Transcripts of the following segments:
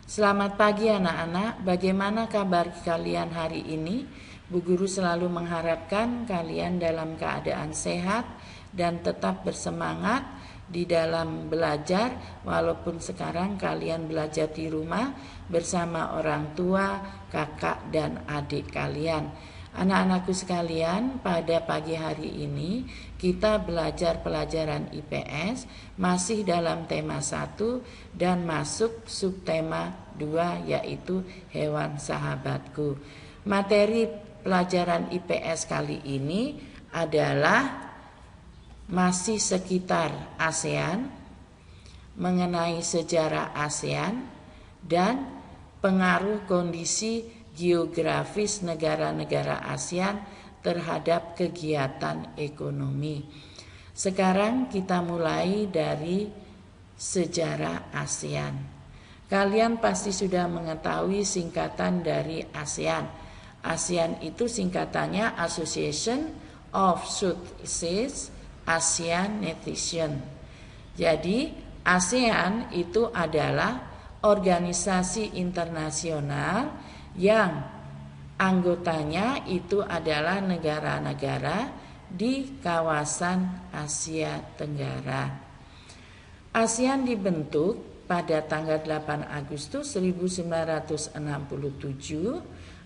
Selamat pagi anak-anak, bagaimana kabar kalian hari ini? Bu Guru selalu mengharapkan kalian dalam keadaan sehat dan tetap bersemangat di dalam belajar, walaupun sekarang kalian belajar di rumah bersama orang tua, kakak, dan adik kalian. Anak-anakku sekalian, pada pagi hari ini kita belajar pelajaran IPS masih dalam tema 1 dan masuk subtema 2 yaitu hewan sahabatku. Materi pelajaran IPS kali ini adalah masih sekitar ASEAN, mengenai sejarah ASEAN dan pengaruh kondisi geografis negara-negara ASEAN terhadap kegiatan ekonomi. Sekarang kita mulai dari sejarah ASEAN. Kalian pasti sudah mengetahui singkatan dari ASEAN. ASEAN itu singkatannya Association of Southeast Asian Nations. Jadi ASEAN itu adalah organisasi internasional yang anggotanya itu adalah negara-negara di kawasan Asia Tenggara. ASEAN dibentuk pada tanggal 8 Agustus 1967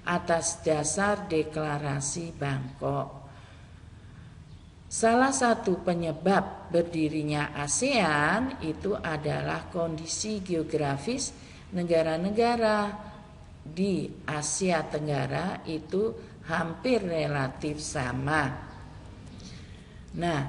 atas dasar Deklarasi Bangkok. Salah satu penyebab berdirinya ASEAN itu adalah kondisi geografis negara-negara di Asia Tenggara itu hampir relatif sama. Nah,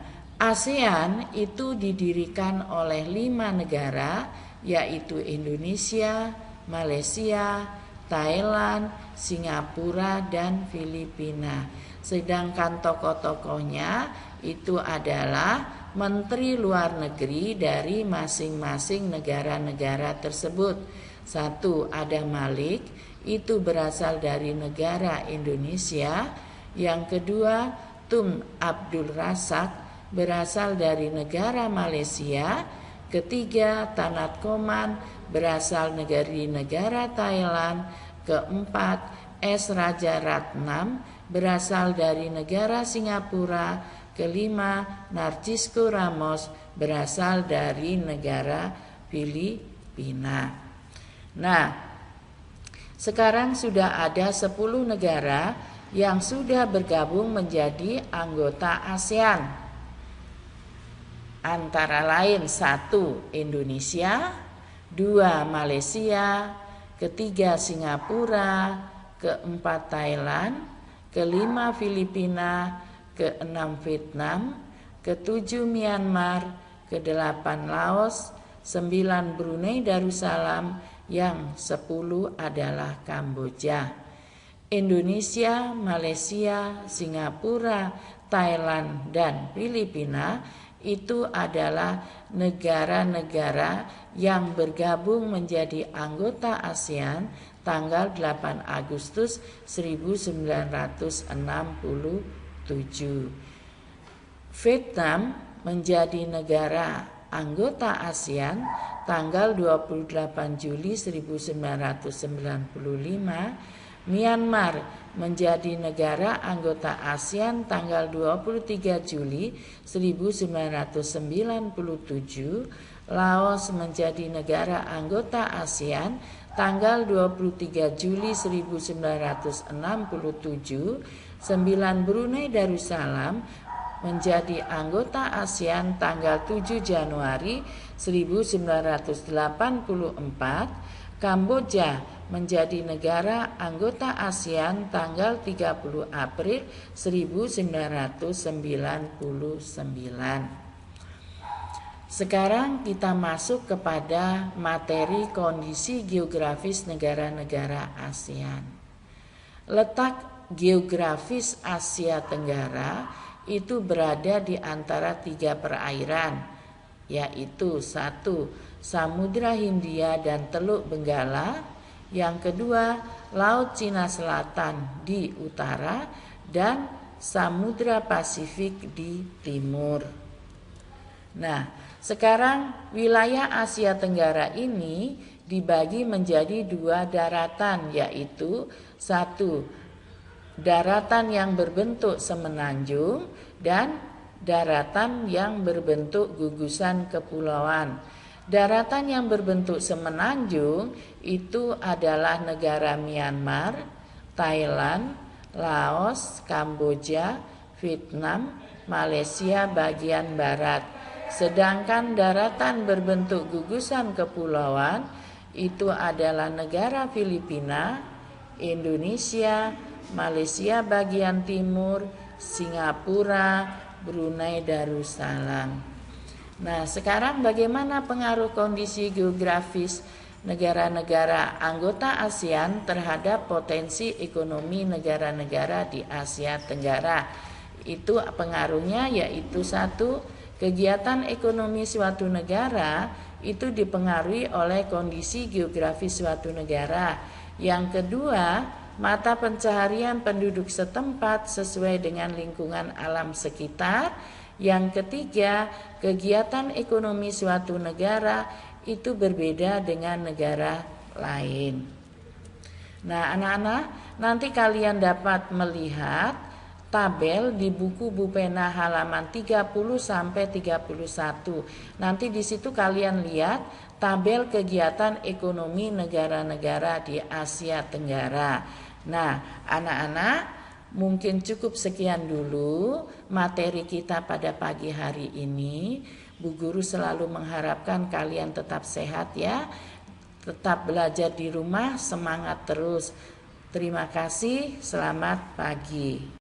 ASEAN itu didirikan oleh 5 negara, yaitu Indonesia, Malaysia, Thailand, Singapura, dan Filipina. Sedangkan tokoh-tokohnya itu adalah Menteri Luar Negeri dari masing-masing negara-negara tersebut. Satu, Adam Malik, itu berasal dari negara Indonesia. Yang kedua, Tun Abdul Razak, berasal dari negara Malaysia. Ketiga, Tanat Koman, berasal dari negara Thailand. Keempat, S. Raja Ratnam, berasal dari negara Singapura. Kelima, Narcisco Ramos, berasal dari negara Filipina. Nah, sekarang sudah ada 10 negara yang sudah bergabung menjadi anggota ASEAN. Antara lain 1 Indonesia, 2 Malaysia, ketiga Singapura, keempat Thailand, kelima Filipina, keenam Vietnam, ketujuh Myanmar, kedelapan Laos, 9 Brunei Darussalam, yang 10 adalah Kamboja. Indonesia, Malaysia, Singapura, Thailand, dan Filipina itu adalah negara-negara yang bergabung menjadi anggota ASEAN tanggal 8 Agustus 1967. Vietnam menjadi negara anggota ASEAN tanggal 28 Juli 1995. Myanmar menjadi negara anggota ASEAN tanggal 23 Juli 1997. Laos menjadi negara anggota ASEAN tanggal 23 Juli 1967. 9 Brunei Darussalam menjadi anggota ASEAN tanggal 7 Januari 1984. Kamboja menjadi negara anggota ASEAN tanggal 30 April 1999. Sekarang kita masuk kepada materi kondisi geografis negara-negara ASEAN. Letak geografis Asia Tenggara itu berada di antara 3 perairan, yaitu 1 Samudra Hindia dan Teluk Benggala, yang kedua Laut Cina Selatan di utara dan Samudra Pasifik di timur. Nah, Sekarang wilayah Asia Tenggara ini dibagi menjadi 2 daratan, yaitu 1 daratan yang berbentuk semenanjung dan daratan yang berbentuk gugusan kepulauan. Daratan yang berbentuk semenanjung itu adalah negara Myanmar, Thailand, Laos, Kamboja, Vietnam, Malaysia bagian barat. Sedangkan daratan berbentuk gugusan kepulauan itu adalah negara Filipina, Indonesia, Malaysia bagian timur, Singapura, Brunei Darussalam. Nah, sekarang bagaimana pengaruh kondisi geografis negara-negara anggota ASEAN terhadap potensi ekonomi negara-negara di Asia Tenggara? Itu pengaruhnya yaitu 1, kegiatan ekonomi suatu negara itu dipengaruhi oleh kondisi geografis suatu negara. Yang kedua, mata pencaharian penduduk setempat sesuai dengan lingkungan alam sekitar. Yang ketiga, kegiatan ekonomi suatu negara itu berbeda dengan negara lain. Nah, anak-anak, nanti kalian dapat melihat tabel di buku Bu Pena halaman 30 sampai 31. Nanti di situ kalian lihat tabel kegiatan ekonomi negara-negara di Asia Tenggara. Nah, anak-anak, mungkin cukup sekian dulu materi kita pada pagi hari ini. Bu Guru selalu mengharapkan kalian tetap sehat ya. Tetap belajar di rumah, semangat terus. Terima kasih, selamat pagi.